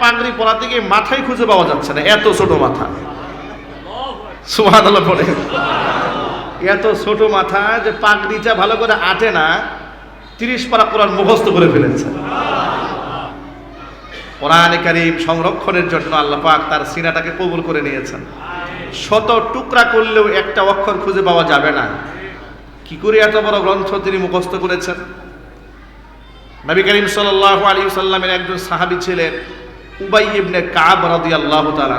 পাগড়ি পরাতে গিয়ে মাথায় খুঁজে পাওয়া যাচ্ছে না, এত ছোট মাথা। সুবহানাল্লাহ বলে, এত ছোট মাথা যে পাগড়িটা ভালো করে আটে না, 30 পারা কোরআন মুখস্থ করে ফেলেছে। কোরআনে কারীম সংরক্ষণের জন্য আল্লাহ পাক তার সিনাটাকে কবুল করে নিয়েছেন। শত টুকরা করলেও একটা অক্ষর খুঁজে পাওয়া যাবে না। কি করে এত বড় গ্রন্থ তিনি মুখস্থ করেছেন? নবী করিম সাল্লাল্লাহু আলাইহি ওয়াসাল্লামের একজন সাহাবী ছিলেন উবাই ইবনে কাব রাদিয়াল্লাহু তাআলা।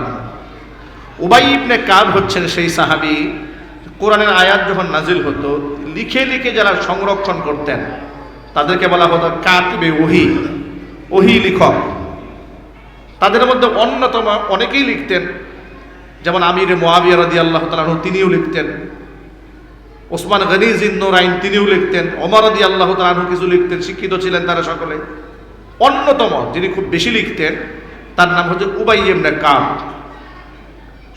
উবাই ইবনে কাব হচ্ছেন সেই সাহাবী, কোরআনের আয়াত যখন নাজিল হতো লিখে লিখে যারা সংরক্ষণ করতেন তাদেরকে বলা হতো কাতিবে ওহী, ওহী লিখক। তাদের মধ্যে অন্যতম অনেকেই লিখতেন, যেমন আমির মুআবিয়া রাদিয়াল্লাহু তাআলা তিনিও লিখতেন, ওসমান গনি জিন্নুরাইন তিনিও লিখতেন, ওমর রাদিয়াল্লাহু তাআলা কিছু লিখতেন, শিক্ষিত ছিলেন তারা সকলে। অন্যতম যিনি খুব বেশি লিখতেন তার নাম হচ্ছে উবাই ইবনে কাব,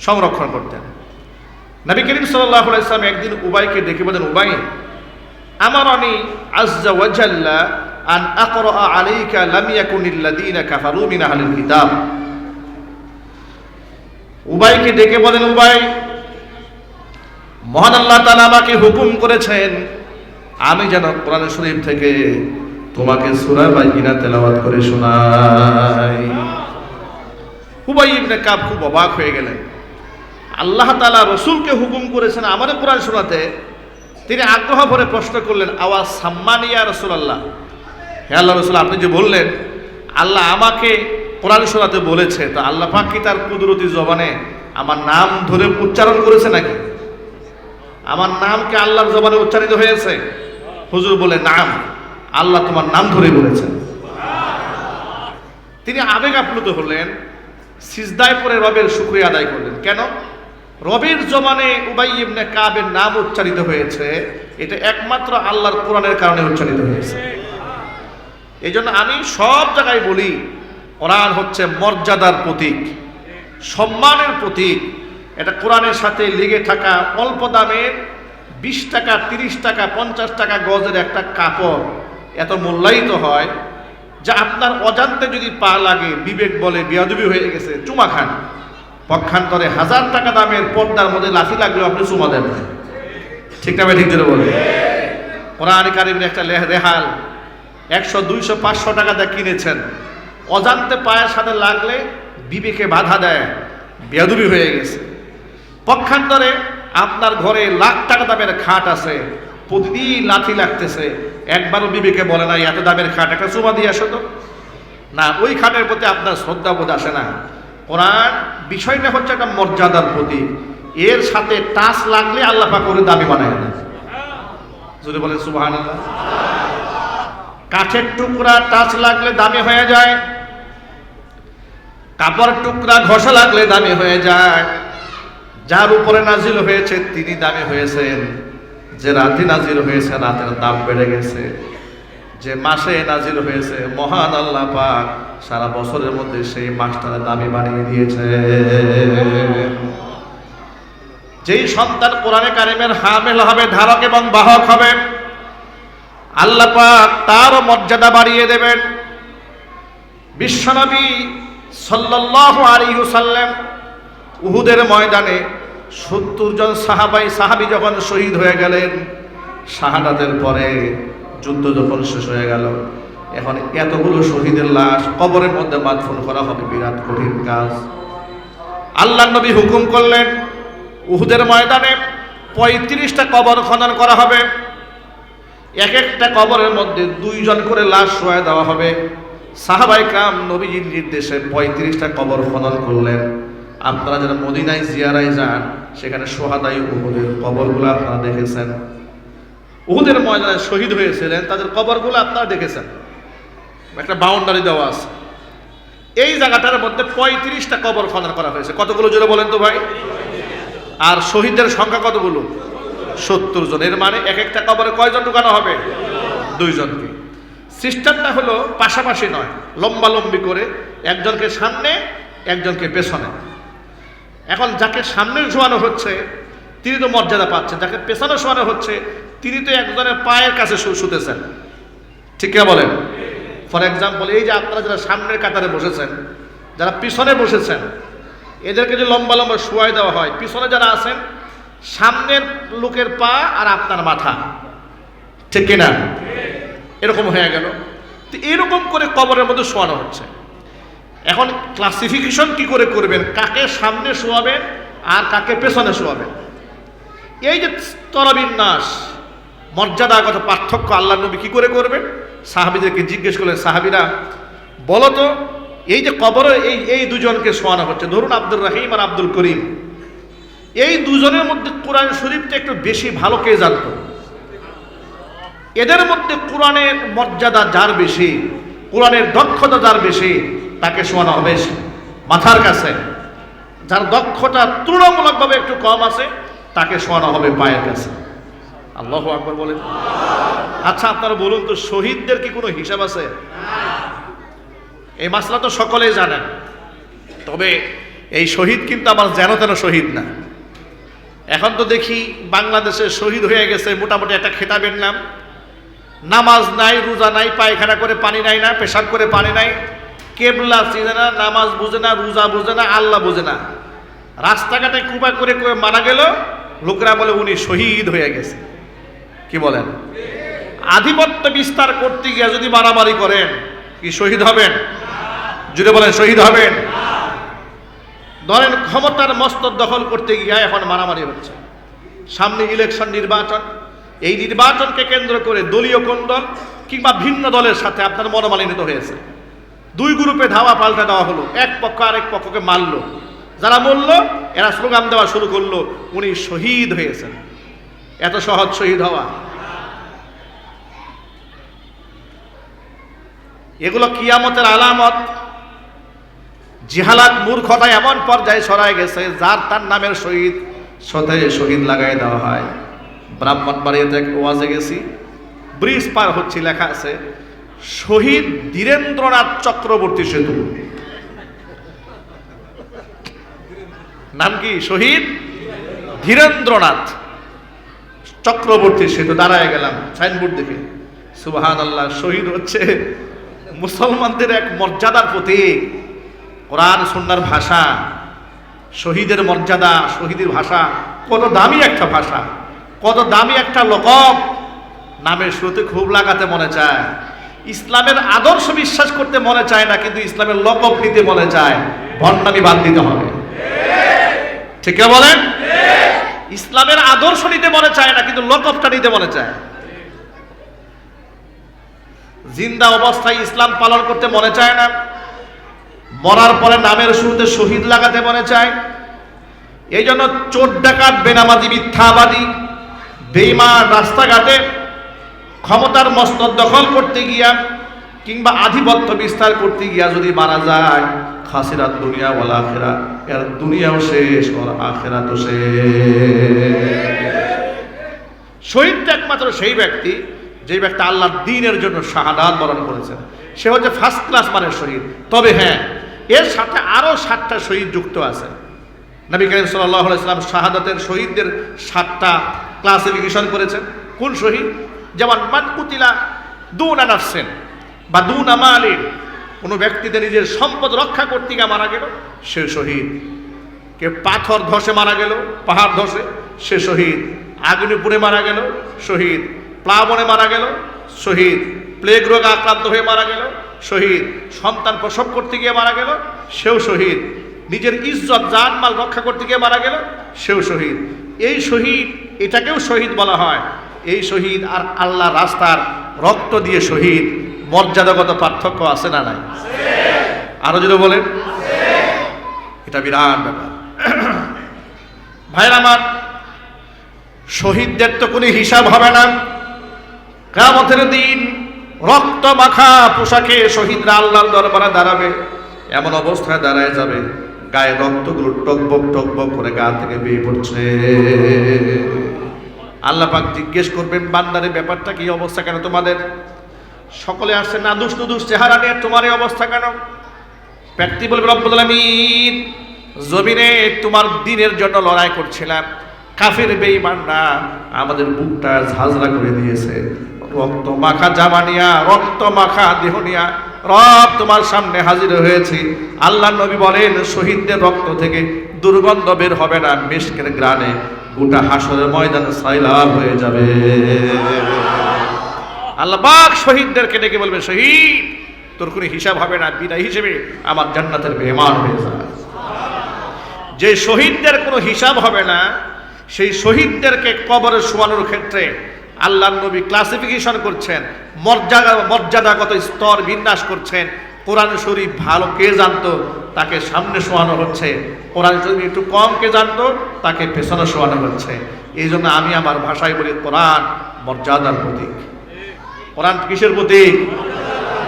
সংরক্ষণ করতেন। নবী করিম সাল্লাল্লাহু আলাইহি ওয়াসাল্লাম একদিন উবাইকে ডেকে বলেন, উবাই আমারানি আযজা ওয়া জাল্লা আন আকরা আলাইকা লাম ইয়াকুনিল লাযিনা কাফারু মিন আহলিল কিতাব। উবাইকে ডেকে বলেন, উবাই মহান আল্লাহ তাআলা আমাকে হুকুম করেছেন আমি যেন কোরআন শরীফ থেকে তোমাকে সূরা বাইয়িনা তেলাওয়াত করে শোনাই। উবাই ইবনে কাব খুব অবাক হয়ে গেলেন। আল্লাহ তাআলা রাসূলকে হুকুম করেছেন আমারে কোরআন শোনাতে। তিনি আগ্রহ ভরে প্রশ্ন করলেন, আওয়াজ সাম্মানি ইয়া রাসূলুল্লাহ, হে আল্লাহ রাসূল আপনি যে বললেন আল্লাহ আমাকে কোরআন শোনাতে বলেছে, তো আল্লাহ পাক কি তার কুদরতি জবানে আমার নাম ধরে উচ্চারণ করেছে নাকি? আমার নাম কি আল্লাহর জবানে উচ্চারিত হয়েছে? হুজুর বলে, নাম, আল্লাহ তোমার নাম ধরে বলেছেন। তিনি আবেগ আপ্লুত হলেন, সিজদায় পড়ে রবের শুকরিয়া আদায় করলেন। কেন? রবের জবানে উবাই ইবনে কাবের নাম উচ্চারিত হয়েছে, এটা একমাত্র আল্লাহর কোরআনের কারণে উচ্চারিত হয়েছে। এই জন্য আমি সব জায়গায় বলি কোরআন হচ্ছে মর্যাদার প্রতীক, সম্মানের প্রতীক। এটা কোরআনের সাথে লেগে থাকা অল্প দামের 20 টাকা 30 টাকা 50 টাকা গজের একটা কাপড় এত মূল্যায়িত হয় যা আপনার অজান্তে যদি পা লাগে বিবেক বলে বেয়াদবি হয়ে গেছে, চুমা খান। পক্ষান্তরে 1000 টাকা দামের পর্দার মধ্যে লাথি লাগলেও আপনি চুমা দেন না। ঠিক না? ঠিক জোরে বলে। কোরআন কারীমের একটা রেহাল 100 200 500 টাকা দিয়ে কিনেছেন, অজান্তে পায়ের সাথে লাগলে বিবেকে বাধা দেয়, বেয়াদবি হয়ে গেছে। পক্ষান্তরে আপনার ঘরে লাখ টাকা দামের খাট আছে, প্রতিদিন লাথি লাগতেছে, একবারও বিবেকে বলে না এত দামের খাট, একটা চুমা দিয়ে আসো তো না, ওই খাটের প্রতি আপনার শ্রদ্ধাবোধ আসে না। কোরআন বিষয়টা হচ্ছে একটা মর্যাদার প্রতীক, এর সাথে টাচ লাগলে আল্লাহ পাক করে দামি বানায় না। যদি বলেন সুবহানাল্লাহ। কাঠের টুকরা টাচ লাগলে দামি হয়ে যায়, কাপড় টুকরা ঘষা লাগলে দামি হয়ে যায়। যার উপরে নাজিল হয়েছে তিনি দামি হয়েছেন, যে রাতে নাজিল হয়েছে রাতের দাম বেড়ে গেছে, যে মাসে নাজিল হয়েছে মহান আল্লাহ পাক সারা বছরের মধ্যে সেই মাসটার দামি বানিয়ে দিয়েছে। যেই সন্তান কোরআনে কারিমের হামিল হবে, ধারক এবং বাহক হবে, আল্লাহ পাক তারও মর্যাদা বাড়িয়ে দেবেন। বিশ্বনবী সাল্লাল্লাহু আলাইহি ওয়াসাল্লাম উহুদের ময়দানে 70 জন সাহাবী যখন শহীদ হয়ে গেলেন, শাহাদাতের পরে যুদ্ধ যখন শেষ হয়ে গেল, এখন এতগুলো শহীদের লাশ কবরের মধ্যে মাদফন করা হবে, বিরাট কঠিন কাজ। আল্লাহর নবী হুকুম করলেন উহুদের ময়দানে 35টা কবর খনন করা হবে, এক একটা কবরের মধ্যে 2 জন করে লাশ শোয়া দেওয়া হবে। সাহাবায়ে کرام নবীজির নির্দেশে 35টা কবর খনন করলেন। আপনারা যারা মদিনায় জিয়ারায় যান সেখানে শোহাদায়ে উহুদের কবরগুলো আপনারা দেখেছেন, উহুদের ময়দানে শহীদ হয়েছিলেন তাদের কবরগুলো আপনারা দেখেছেন, একটা বাউন্ডারি দেওয়া আছে। এই জায়গাটার মধ্যে 35টা কবর খনন করা হয়েছে। কতগুলো জোরে বলেন তো ভাই? আর শহীদের সংখ্যা কতগুলো? 70 জন। এর মানে এক একটা কবরে কয়জন ঢুকানো হবে? 2 জনকে। সিস্টেমটা হলো পাশাপাশি নয়, লম্বা লম্বি করে, একজনকে সামনে একজনকে পেছনে। এখন যাকে সামনে শোয়ানো হচ্ছে তিনি তো মর্যাদা পাচ্ছেন, যাকে পেছনে শোয়ানো হচ্ছে তিনি তো একজনের পায়ের কাছে শুতেছেন। ঠিক না বলেন? ফর এক্সাম্পল, এই যে আপনারা যারা সামনের কাতারে বসেছেন, যারা পিছনে বসেছেন এদেরকে যে লম্বা লম্বা শোয়াই দেওয়া হয়, পিছনে যারা আছেন সামনের লোকের পা আর আপনার মাথা, ঠিক কিনা? এরকম হয়ে গেল। তো এরকম করে কবরের মধ্যে শোয়ানো হচ্ছে। এখন ক্লাসিফিকেশন কি করে করবেন, কাকে সামনে শোয়াবেন আর কাকে পেছনে শোয়াবেন? এই যে স্তরবিন্যাস, মর্যাদাগত পার্থক্য আল্লাহ নবী কি করে করবেন? সাহাবীদেরকে জিজ্ঞেস করলেন, সাহাবীরা বলো তো, এই যে কবরে এই দুজনকে শোয়ানো হচ্ছে, ধরুন আব্দুর রহিম আর আব্দুল করিম, এই দুজনের মধ্যে কোরআন শরীফটা একটু বেশি ভালো কে জানতো? এদের মধ্যে কোরআনের মর্যাদা যার বেশি, কোরআনের দক্ষতা যার বেশি, তাকে শোয়ানো হবে মাথার কাছে। যার দক্ষতা তুলনামূলকভাবে একটু কম আছে তাকে শোয়ানো হবে পায়ের কাছে। আল্লাহু আকবার বলেন। আচ্ছা আপনারা বলুন তো, শহীদদের কি কোনো হিসাব আছে? এই মাসলা তো সকলেই জানেন, তবে এই শহীদ কিন্তু আমার যেন তেন শহীদ না। এখন তো দেখি বাংলাদেশে শহীদ হয়ে গেছে মোটামুটি একটা খেতাবের নাম, নামাজ নাই, রোজা নাই, পায়খানা করে পানি নাই, না পেশাব করে পানি নাই, কেবলা চিনে না, নামাজ বুঝে না, রোজা বুঝে না, আল্লাহ বুঝে না, রাস্তাঘাটে কুপা করে মারা গেল, লোকরা বলে উনি শহীদ হয়ে গেছে। কি বলেন? আধিপত্য বিস্তার করতে গিয়ে যদি মারামারি করেন কি শহীদ হবেন? যদি বলেন শহীদ হবেন? ধরেন ক্ষমতার মস্তক দখল করতে গিয়ে এখন মারামারি হচ্ছে, সামনে ইলেকশন, নির্বাচন, এই নির্বাচনকে কেন্দ্র করে দলীয় কোন দল কিংবা ভিন্ন দলের সাথে আপনার মনোমালিন্য হয়েছে, দুই গ্রুপে ধাওয়া পাল্টা দেওয়া হলো, এক পক্ষ আরেক পক্ষকে মারলো, যারা মরল এরা স্লোগান দেওয়া শুরু করলো উনি শহীদ হয়েছেন। এত সহজ শহীদ হওয়া? এগুলো কিয়ামতের আলামত। জিহালাত, মূর্খতা এমন পর্যায়ে ছড়ায় গেছে, যার তার নামের শহীদ সাথে শহীদ লাগাই দেওয়া হয়। ব্রাহ্মণবাড়িয়াতে এক ওয়াজে গেছি, ব্রিজ পার হচ্ছে, লেখা আছে শহীদ ধীরেন্দ্রনাথ চক্রবর্তী সেতু। নাম কি? শহীদ ধীরেন্দ্রনাথ চক্রবর্তী সেতু। দাঁড়ায় গেলাম সাইনবোর্ড দেখে, সুবহানাল্লাহ। শহীদ হচ্ছে মুসলমানদের এক মর্যাদার প্রতীক, কোরআন সুন্নাহর ভাষা। শহীদের মর্যাদা, শহীদের ভাষা কত দামি একটা ভাষা, কত দামি একটা লকব। নামের শুরুতে খুব লাগাতে মনে চায়, ইসলামের আদর্শ বিশ্বাস করতে মনে চায় না, কিন্তু ইসলামের লকব নিতে মনে চায়। ভণ্ডামি বাদ দিতে হবে, ঠিক বলেন? ইসলামের আদর্শ নিতে মনে চায় না, কিন্তু লকবটা নিতে মনে চায়। জিন্দা অবস্থায় ইসলাম পালন করতে মনে চায় না, মরার পরে নামের শুরুতে শহীদ লাগাতে মনে চায়। এই জন্য চোর ডাকাত, বেনামাজি, মিথ্যাবাদী, বেঈমান রাস্তাঘাটে ক্ষমতার মস্তক দখল করতে গিয়া কিংবা আধিপত্য বিস্তার করতে গিয়া যদি মারা যায়, খাসিরাত দুনিয়া ওয়াল আখিরা, এর দুনিয়াও শেষ আর আখিরাতও শেষ। শহীদটা একমাত্র সেই ব্যক্তি যে ব্যক্তি আল্লাহর দ্বীনের জন্য শাহাদাত বরণ করেছেন, সে হচ্ছে ফার্স্ট ক্লাস মানের শহীদ। তবে হ্যাঁ, এর সাথে আরো 7টা শহীদ যুক্ত আছে। নবী করিম সাল্লাল্লাহু আলাইহি ওয়াসাল্লাম শাহাদাতের শহীদদের 7টা ক্লাসিফিকেশন করেছেন। কোন শহীদ? যেমন মান কুতিলা দুনা নাফসিন বা দুনা মালিন, কোনো ব্যক্তিতে নিজের সম্পদ রক্ষা করতে গিয়ে মারা গেল, সে শহীদ। কে পাথর ধসে মারা গেল, পাহাড় ধসে, সে শহীদ। আগুনে পুড়ে মারা গেল, শহীদ। প্লাবনে মারা গেল, শহীদ। প্লেগ রোগে আক্রান্ত হয়ে মারা গেল, শহীদ। সন্তান প্রসব করতে গিয়ে মারা গেল, সেও শহীদ। নিজের ইজ্জত জানমাল রক্ষা করতে গিয়ে মারা গেল, সেও শহীদ। এই শহীদ, এটাকেও শহীদ বলা হয়। এই শহীদ আর আল্লাহ রাস্তার রক্ত দিয়ে শহীদ, মর্যাদাগত পার্থক্য আছে না নাই? আরো যদি বলেন, এটা বিরাট ব্যাপার। ভাইরা আমার, শহীদদের তো কোনো হিসাব হবে না। কিয়ামতের দিন রক্ত মাখা পোশাকে শহীদরা আল্লাহর দরবারে দাঁড়াবে। এমন অবস্থায় দাঁড়ায় যাবে, গায়ে রক্তগুলো টকবক টকবক করে গা থেকে বেয়ে পড়ছে। আল্লাহ পাক জিজ্ঞেস করবেন, বান্দারে ব্যাপারটা কি অবস্থা কেন তোমাদের? সকলে আসছে না দুষ নুদুষ চেহারা নিয়ে, তোমার এই অবস্থা কেন? ব্যক্তি বলবে, রব্বুল আলামিন, জমিনে তোমার দ্বীনের জন্য লড়াই করছিলাম, কাফের বেঈমানরা আমাদের বুকটা ঝাঁঝরা করে দিয়েছে। রক্ত মাখা জামা নিয়া, রক্ত মাখা দেহ নিয়া, রব তোমার সামনে হাজির হয়েছি। আল্লাহ নবী বলেন শহীদদের রক্ত থেকে দুর্গন্ধ বের হবে না, মিশকের গ্রানে গোটা হাসরের ময়দানে সাইলাব হয়ে যাবে। আল্লাহ পাক শহীদদেরকে ডেকে বলবে, শহীদ তোর কোনো হিসাব হবে না, বিনা হিসেবে আমার জান্নাতের মেহমান হয়ে যাবে। যে শহীদদের কোনো হিসাব হবে না, সেই শহীদদেরকে কবরে শোয়ানোর ক্ষেত্রে আল্লাহর নবী ক্লাসিফিকেশন করছেন, মর্যাদাগত স্তর বিন্যাস করছেন। কোরআন শরীফ ভালো কে জানতো তাকে সামনে শোয়ানো হচ্ছে, কোরআন শরীফ একটু কম কে জানতো তাকে পেছনে শোয়ানো হচ্ছে। এই জন্য আমি আমার ভাষায় বলি কোরআন মর্যাদার প্রতীক। কোরআন কিসের প্রতীক?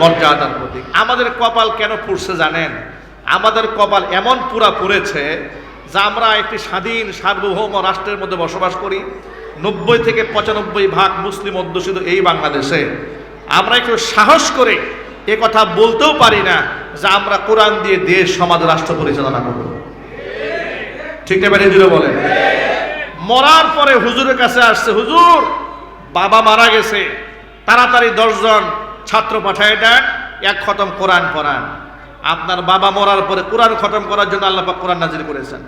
মর্যাদার প্রতীক। আমাদের কপাল কেন পুড়ছে জানেন? আমাদের কপাল এমন পুরা পুড়েছে যে আমরা একটি স্বাধীন সার্বভৌম রাষ্ট্রের মধ্যে বসবাস করি। 90 থেকে 95% মুসলিম অধ্যুষিত এই বাংলাদেশে আমরা একটু সাহস করে এ কথা বলতেও পারি না যে আমরা কোরআন দিয়ে দেশ সমাজ রাষ্ট্র পরিচালনা করব। ঠিক না বেড়ে জুড়ে বলেন। মরার পরে হুজুরের কাছে আসছে, হুজুর বাবা মারা গেছে, তাড়াতাড়ি 10 জন ছাত্র পাঠায় দেন, 1 খতম কোরআন পড়ান। আপনার বাবা মরার পরে কোরআন খতম করার জন্য আল্লাহ পাক কোরআন নাজিল করেছেন।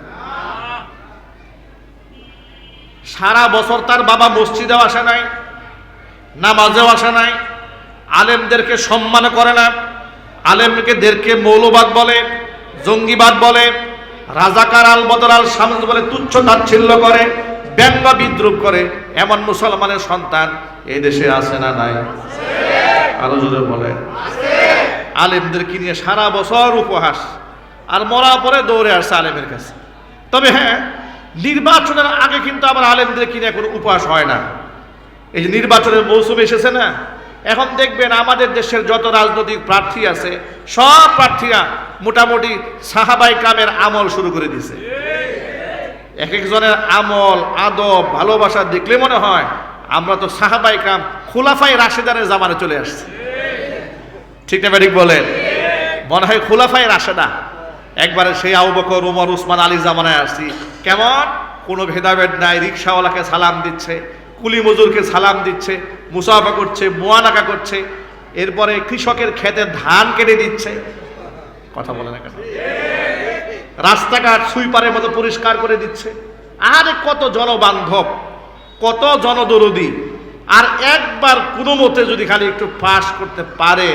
সারা বছর তার বাবা মসজিদেও আসে নাই, নামাজেও আসে নাই, আলেমদেরকে সম্মান করে না, আলেমদেরকে মৌলবাদ বলে, জঙ্গিবাদ বলে, রাজাকার আল বদর আল শামস বলে তুচ্ছ তাচ্ছিল্য করে, ব্যঙ্গ বিদ্রুপ করে। এমন মুসলমানের সন্তান এই দেশে আছে না নাই? আরো জোরে বলে। আলেমদেরকে নিয়ে সারা বছর উপহাস, আর মরার পরে দৌড়ে আসছে আলেমের কাছে। তবে হ্যাঁ, নির্বাচনের আগে কিন্তু আবার আলেমদের কিনে কোনো উপহাস হয় না। এই যে নির্বাচনের মৌসুম এসেছে না, এখন দেখবেন আমাদের দেশের যত রাজনৈতিক প্রার্থী আছে সব প্রার্থীরা মোটামুটি সাহাবায়ে কেরামের আমল শুরু করে দিয়েছে। এক একজনের আমল আদব ভালোবাসা দেখলে মনে হয় আমরা তো সাহাবায়ে কেরাম খুলাফায়ে রাশেদানের জামানে চলে আসছি। ঠিক না ঠিক বলেন? মনে হয় খুলাফায়ে রাশেদা একবারে সেই আবু বকর, ওমর, উসমান, আলী জামানায় আসছি। কেমন? কোনো ভেদাভেদ নাই, রিকশাওয়ালাকে সালাম দিচ্ছে, কুলি মজুরকে সালাম দিচ্ছে, মুসাফা করছে, মুয়ানাকা করছে, এরপরে কৃষকের ক্ষেতে ধান কেটে দিচ্ছে। কথা বলে না কেন? রাস্তাঘাট সুইপারের মতো পরিষ্কার করে দিচ্ছে। আর কত জনবান্ধব, কত জনদরদি। আর একবার কোনো মতে যদি খালি একটু পাস করতে পারে,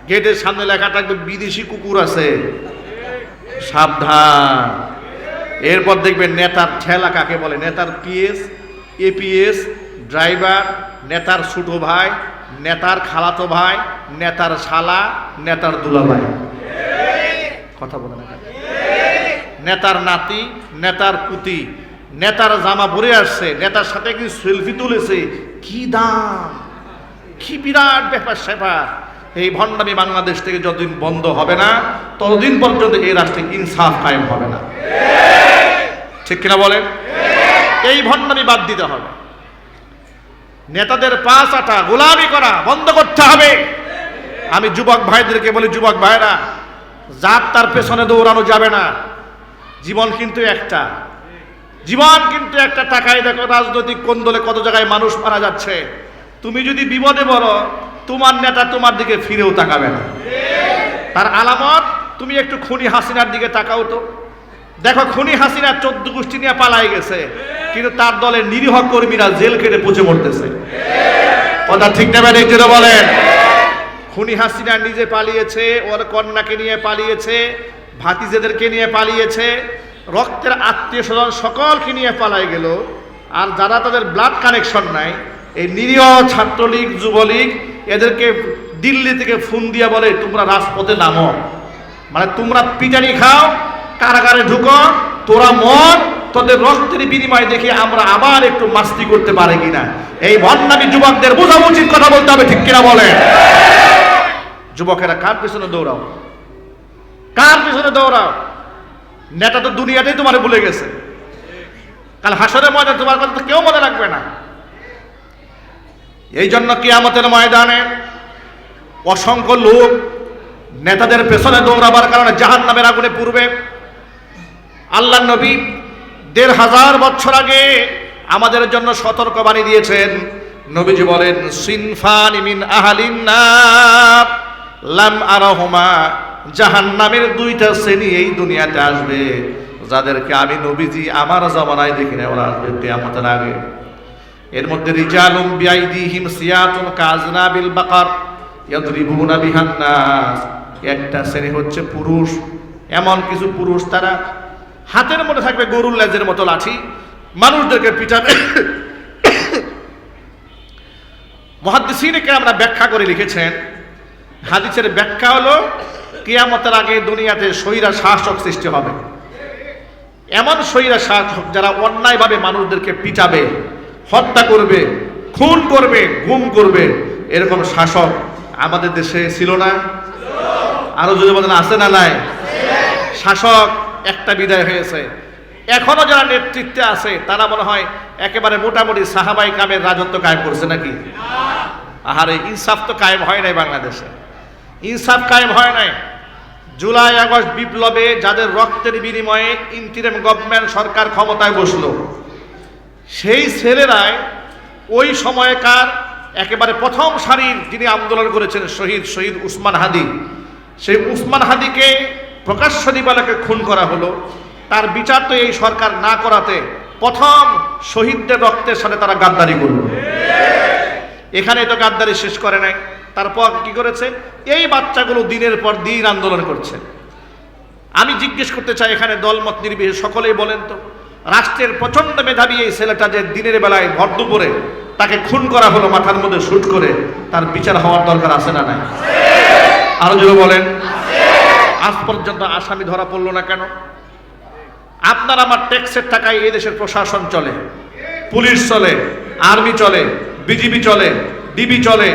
গেটের সামনে লেখা থাকবে বিদেশি কুকুর আছে, সাবধান। এরপর দেখবেন নেতার ঠেলা কাকে বলে, নেতার পিএস, এপিএস, ড্রাইভার, নেতার ছোট ভাই, নেতার খালাতো ভাই, নেতার শালা, নেতার দুলাভাই। কথা বলে না? নেতার নাতি, নেতার পুতি, নেতার জামা পরে আসছে, নেতার সাথে কি সেলফি তুলেছে, কি দাম, কি বিরাট ব্যাপার স্যাপার। এই ভণ্ডামি বাংলাদেশ থেকে যতদিন বন্ধ হবে না ততদিন পর্যন্ত এই রাষ্ট্রে ইনসাফ কায়েম হবে না। ঠিক কিনা বলেন? এই ভণ্ডামি বাদ দিতে হবে। নেতাদের পা চাটা, গোলামি করা বন্ধ করতে হবে। আমি যুবক ভাইদেরকে বলি, যুবক ভাইরা, যার তার পেছনে দৌড়ানো যাবে না। জীবন কিন্তু একটা, জীবন কিন্তু একটা। টাকায় দেখো রাজনৈতিক কোন্দলে কত জায়গায় মানুষ মারা যাচ্ছে। তুমি যদি বিপদে পড়ো, তোমার নেতা তোমার দিকে ফিরেও তাকাবে না। তার আলামত তুমি একটু খুনি হাসিনার দিকে তাকাও তো। দেখো খুনি হাসিনা 14 গোষ্ঠী নিয়ে পালাই গেছে, কিন্তু তার দলের নিরীহ কর্মীরা জেল কেটে পচে মরতেছে। কথা ঠিক না বেঠিক যেটা বলেন? খুনি হাসিনা নিজে পালিয়েছে, ওর কন্যাকে নিয়ে পালিয়েছে, ভাতিজেদেরকে নিয়ে পালিয়েছে, রক্তের আত্মীয় স্বজন সকলকে নিয়ে পালাই গেল। আর যারা তাদের ব্লাড কানেকশন নাই, এই নিরীহ ছাত্রলীগ, যুবলীগ, এদেরকে দিল্লি থেকে ফোন দিয়ে বলে তোমরা রাজপথে নামো, মানে তোমরা পিটানি খাও, কারাগারে ঢুকো, তোরা মর, তোদের রক্তের বিনিময় দেখে আমরা আবার একটু মাস্তি করতে পারি কিনা। এই ভণ্ডামি যুবকদের বোঝা উচিত, কথা বলতে হবে। ঠিক কিনা বলেন? যুবকেরা কার পিছনে দৌড়াও, কার পিছনে দৌড়াও? নেতা তো দুনিয়াতেই তোমার ভুলে গেছে, কাল হাসরের ময়দানে তোমার কথা তো কেউ মনে রাখবে না। এই জন্য কিয়ামতের ময়দানে অসংখ্য লোক নেতাদের পেছনে দৌড়াবার কারণে জাহান্নামের আগুনে পুড়বে। আল্লাহর নবী 1500 বছর আগে আমাদের জন্য সতর্কবাণী দিয়েছেন। নবীজি বলেন, সিনফানি মিন আহলিন নার, লাম আরাহুমা, জাহান্নামের দুইটা শ্রেণী এই দুনিয়াতে আসবে যাদেরকে আমি নবীজি আমার জামানায় দেখি না, ওরা আসবে কিয়ামতের আগে। এর মধ্যে রিজালুম বিআইদিহিম সিয়াতুন কাযনাবিল বাকার ইয়াদরিবুনা বিহান নাস। একটা শ্রেণী হচ্ছে পুরুষ, এমন কিছু পুরুষ তারা হাতের মধ্যে থাকবে গরুর লেজের মতো লাঠি, মানুষদেরকে পিটাবে। মুহাদ্দিসিনে কেরামরা ব্যাখ্যা করে লিখেছেন, হাদিসের ব্যাখ্যা হলো কিয়ামতের আগে দুনিয়াতে স্বৈরা শাসক সৃষ্টি হবে। এমন স্বৈরা শাসক যারা অন্যায়ভাবে মানুষদেরকে পিটাবে, হত্যা করবে, খুন করবে, গুম করবে, এরকম শাসক আমাদের দেশে ছিল না? আরো যদি বলেন আছে না নাই? শাসক একটা বিদায় হয়েছে, এখনো যারা নেতৃত্বে আছে তারা মনে হয় একেবারে মোটামুটি সাহাবাই কামের রাজত্ব কায়েম করছে নাকি? আহারে, ইনসাফ তো কায়েম হয় নাই বাংলাদেশে, ইনসাফ কায়েম হয় নাই। জুলাই আগস্ট বিপ্লবে যাদের রক্তের বিনিময়ে ইন্টিরিম গভর্নমেন্ট সরকার ক্ষমতায় বসলো, সেই ছেলেরাই ওই সময়কার একেবারে প্রথম সারির যিনি আন্দোলন করেছেন শহীদ উসমান হাদি, সেই উসমান হাদিকে প্রকাশ্য দিবালোকে খুন করা হলো। তার বিচার তো এই সরকার না করাতে প্রথম শহীদদের রক্তের সাথে তারা গাদ্দারি করল। এখানে তো গাদ্দারি শেষ করে নাই, তারপর কি করেছে? এই বাচ্চাগুলো দিনের পর দিন আন্দোলন করছে। আমি জিজ্ঞেস করতে চাই, এখানে দলমত নির্বিশেষে সকলেই বলেন তো, রাষ্ট্রের প্রচন্ড মেধাবী এই ছেলেটা যে দিনের বেলায় ভর দুপুরে তাকে খুন করা হলো মাথার মধ্যে শুট করে, তার বিচার হওয়ার দরকার আছে না নাই? আরো যদি বলেন, আজ পর্যন্ত আসামি ধরা পড়লো না কেন? আপনার আমার ট্যাক্সের টাকায় এই দেশের প্রশাসন চলে, পুলিশ চলে, আর্মি চলে, বিজিবি চলে, ডিবি চলে,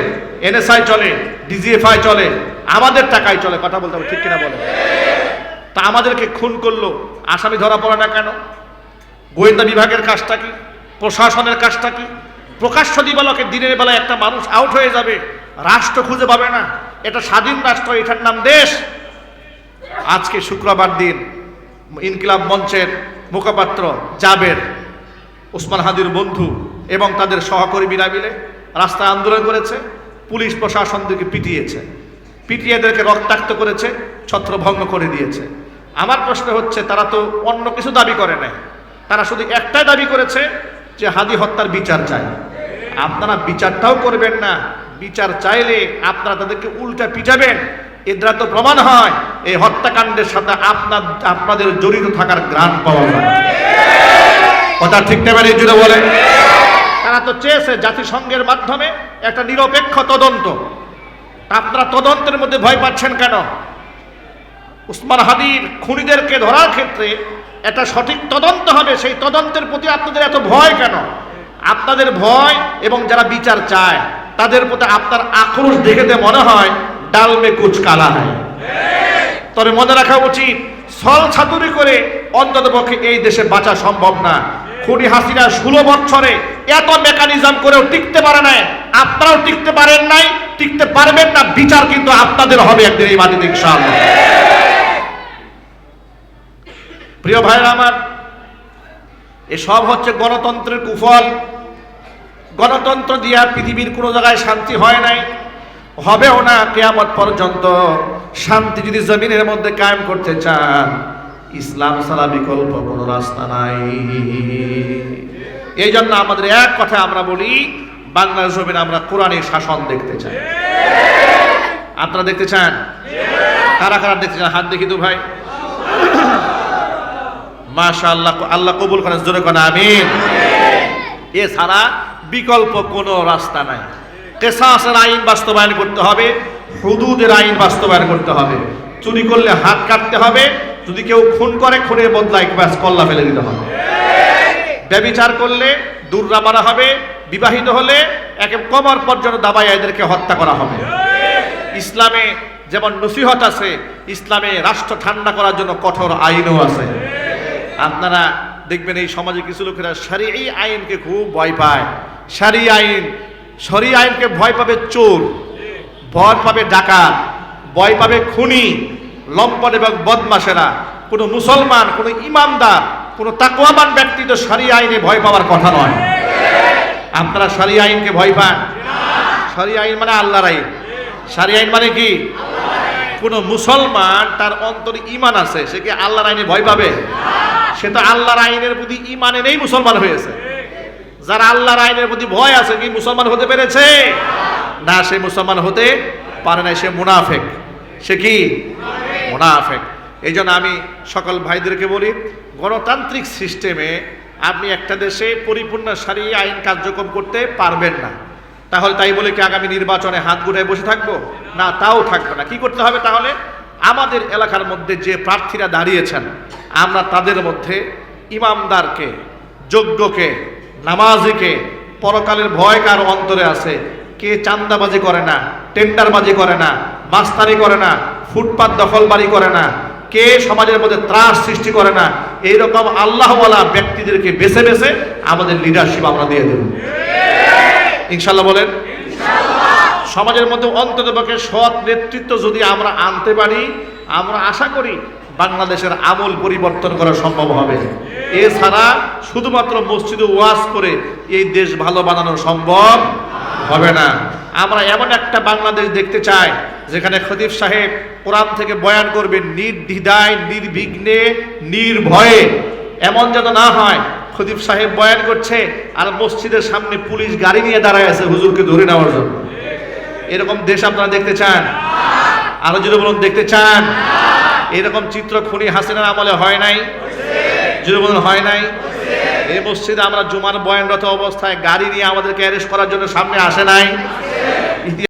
এনএসআই চলে, ডিজিএফআই চলে, আমাদের টাকায় চলে। কথা বলতে হবে, ঠিক কিনা বলে? তা আমাদেরকে খুন করলো, আসামি ধরা পড়ে না কেন? গোয়েন্দা বিভাগের কাজটা কি? প্রশাসনের কাজটা কি? প্রকাশ্য দিবালোকে দিনের বেলায় একটা মানুষ আউট হয়ে যাবে, রাষ্ট্র খুঁজে পাবে না। এটা স্বাধীন রাষ্ট্র, এটার নাম দেশ। আজকে শুক্রবার দিন ইনকিলাব মঞ্চের মুখপাত্র জাবের, উসমান হাদির বন্ধু এবং তাদের সহকর্মীরা মিলে রাস্তায় আন্দোলন করেছে, পুলিশ প্রশাসনদেরকে পিটিয়েছে, পিটিয়ে এদেরকে রক্তাক্ত করেছে, ছত্রভঙ্গ করে দিয়েছে। আমার প্রশ্ন হচ্ছে, তারা তো অন্য কিছু দাবি করে নাই, তারা শুধু একটাই দাবি করেছে যে হাদি হত্যার বিচার চায়। আপনারা বিচারটাও করবেন না, বিচার চাইলে আপনারা তাদেরকে উল্টা পিটাবেন। এর দ্বারা তো প্রমাণ হয় এই হত্যাকাণ্ডের সাথে আপনাদের জড়িত থাকার গ্রাণ পাওয়া যায়। কথা ঠিক না মানে জুড়ে বলেন? তারা তো চেয়েছে জাতিসংঘের মাধ্যমে একটা নিরপেক্ষ তদন্ত। আপনারা তদন্তের মধ্যে ভয় পাচ্ছেন কেন? উসমান হাদির খুনিদেরকে ধরার ক্ষেত্রে একটা সঠিক তদন্ত হবে, সেই তদন্তের প্রতি আপনাদের এত ভয় কেন? আপনাদের ভয় এবং যারা বিচার চায় তাদের প্রতি আপনার আক্রোশ দেখে মনে হয় ডাল মে কুচ কালা হয়। তবে মনে রাখা উচিত, ছল ছাতুরি করে অন্তত পক্ষে এই দেশে বাঁচা সম্ভব না। খুনি হাসিনা 16 বছরে এত মেকানিজম করেও টিকতে পারে নাই, আপনারাও টিকতে পারেন নাই, টিকতে পারবেন না। বিচার কিন্তু আপনাদের হবে একদিন এই মাটিতে ইনশাআল্লাহ। প্রিয় ভাইরা আমার, এসব হচ্ছে গণতন্ত্রের কুফল। গণতন্ত্র দিয়ে পৃথিবীর কোনো জায়গায় শান্তি হয় নাই, হবেও না কিয়ামত পর্যন্ত। শান্তি যদি জমিনের মধ্যে কায়েম করতে চান, ইসলাম ছাড়া বিকল্প কোনো রাস্তা নাই। এই জন্য আমাদের এক কথা আমরা বলি, বাংলার জমিনে আমরা কোরআনের শাসন দেখতে চাই। আপনারা দেখতে চান? কারা কারা দেখতে চান? হাত দেখি তো ভাই। মাশাআল্লাহ, আল্লাহ কবুল করেন, জোরে করেন আমিন। এছাড়া বিকল্প কোনো রাস্তা নাই। কিসাসের আইন বাস্তবায়ন করতে হবে, হুদুদের আইন বাস্তবায়ন করতে হবে। চুরি করলে হাত কাটতে হবে, যদি কেউ খুন করে খুনের বদলায় কল্লা ফেলে দিতে হবে। ব্যভিচার করলে দুর্রা মারা হবে, বিবাহিত হলে একে কবর পর্যন্ত দাবায় এদেরকে হত্যা করা হবে। ইসলামে যেমন নসিহত আছে, ইসলামে রাষ্ট্র ঠান্ডা করার জন্য কঠোর আইনও আছে। আপনারা দেখবেন এই সমাজে কিছু লোকেরা শরীয়ী আইনকে খুব ভয় পায়। শরীয়ী আইনকে ভয় পাবে চোর, ভয় পাবে ডাকাত, ভয় পাবে খুনি, লম্পট এবং বদমাশেরা। কোনো মুসলমান, কোনো ইমানদার, কোনো তাকওয়াবান ব্যক্তি তো শরীয়ী আইনে ভয় পাওয়ার কথা নয়। আপনারা শরীয়ী আইনকে ভয় পান? শরীয়ী আইন মানে আল্লাহর আইন। শরীয়ী আইন মানে কি? কোনো মুসলমান তার অন্তরে ঈমান আছে, সে কি আল্লাহর আইনে ভয় পাবে? সে তো আল্লাহর আইনের প্রতি ঈমান এনেই মুসলমান হয়েছে। যারা আল্লাহর আইনের প্রতি ভয় আছে কি মুসলমান হতে পেরেছে? না, সে মুসলমান হতে পারে না, সে মুনাফেক। সে কি? মুনাফেক। এই জন্য আমি সকল ভাইদেরকে বলি, গণতান্ত্রিক সিস্টেমে আপনি একটা দেশে পরিপূর্ণ সারিয়ে আইন কার্যক্রম করতে পারবেন না। তাহলে তাই বলে কি আগামী নির্বাচনে হাত গুটায় বসে থাকবো? না, তাও থাকবে না। কি করতে হবে তাহলে? আমাদের এলাকার মধ্যে যে প্রার্থীরা দাঁড়িয়েছেন, আমরা তাদের মধ্যে ইমামদারকে, যোগ্যকে, নামাজিকে, পরকালের ভয় কার অন্তরে আছে, কে চান্দাবাজি করে না, টেন্ডারবাজি করে না, মাস্তানি করে না, ফুটপাত দখলবাড়ি করে না, কে সমাজের মধ্যে ত্রাস সৃষ্টি করে না, এইরকম আল্লাহওয়ালা ব্যক্তিদেরকে বেছে বেছে আমাদের লিডারশিপ আমরা দিয়ে দেব ইনশাল্লাহ। বলেন সমাজের মধ্যে অন্ততপক্ষে সৎ নেতৃত্ব যদি আমরা আনতে পারি, আমরা আশা করি বাংলাদেশের আমূল পরিবর্তন করা সম্ভব হবে। এছাড়া শুধুমাত্র মসজিদে ওয়াজ করে এই দেশ ভালো বানানো সম্ভব হবে না। আমরা এমন একটা বাংলাদেশ দেখতে চাই যেখানে খতিব সাহেব কোরআন থেকে বয়ান করবেন নির্দ্বিধায়, নির্বিঘ্নে, নির্ভয়ে। এমন যেন না হয় খতিব সাহেব বয়ান করছে আর মসজিদের সামনে পুলিশ গাড়ি নিয়ে দাঁড়ায় আছে হুজুরকে ধরে নেওয়ার জন্য। এরকম দেশ আপনারা দেখতে চান? আরো যদি বলুন দেখতে চান? এরকম চিত্র খুনি হাসিনার আমলে হয় নাই? যদি বলুন হয় নাই? এই মসজিদে আমরা জুমার বয়ানরত অবস্থায় গাড়ি নিয়ে আমাদেরকে অ্যারেস্ট করার জন্য সামনে আসে নাই?